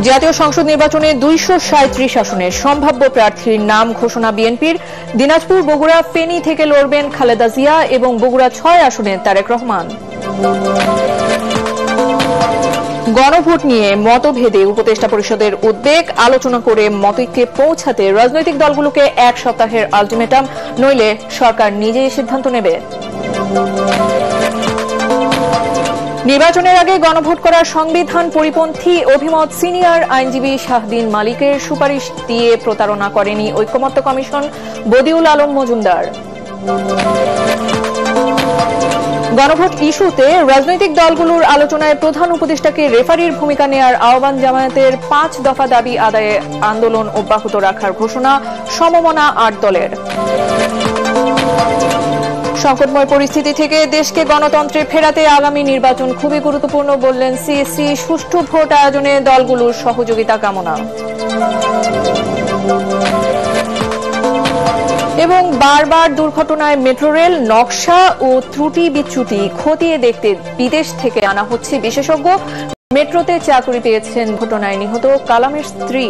জাতীয় সংসদ নির্বাচনে 237 আসনে সম্ভাব্য প্রার্থীর নাম ঘোষণা বিএনপির। দিনাজপুর, বগুড়া, ফেনী থেকে লড়বেন খালেদা জিয়া এবং বগুড়া 6 আসনে তারেক রহমান। গণভোট নিয়ে মতভেদে উপদেষ্টা পরিষদের উদ্বেগ, আলোচনা করে মতৈক্যে পৌঁছাতে রাজনৈতিক দলগুলোকে 1 সপ্তাহের আলটিমেটাম, নইলে সরকার নিজেই সিদ্ধান্ত নেবে। নির্বাচনের আগে গণভোট করার সংবিধান পরিপন্থী অভিমত সিনিয়র আইনজীবী শাহদিন মালিকের সুপারিশ দিয়ে প্রতারণা করেনি ঐকমত্য কমিশন, বদিউল আলম মজুমদার। গণভোট ইস্যুতে রাজনৈতিক দলগুলোর আলোচনায় প্রধান উপদেষ্টাকে রেফারির ভূমিকা নেয়ার আহ্বান জামায়াতের। 5 দফা দাবি আদায়ে আন্দোলন অব্যাহত রাখার ঘোষণা সমমনা 8 দলের। সংকটময় পরিস্থিতি থেকে দেশকে গণতন্ত্রে ফেরাতে আগামী নির্বাচন খুবই গুরুত্বপূর্ণ বললেন সিএসি। সুষ্ঠু ভোট আয়োজনে দলগুলোর সহযোগিতা কামনা। এবং বারবার দুর্ঘটনায় মেট্রো রেল নকশা ও ত্রুটি বিচ্যুতি খতিয়ে দেখতে বিদেশ থেকে আনা হচ্ছে বিশেষজ্ঞ। মেট্রোতে চাকুরি পেয়েছেন ঘটনায় নিহত কালামের স্ত্রী।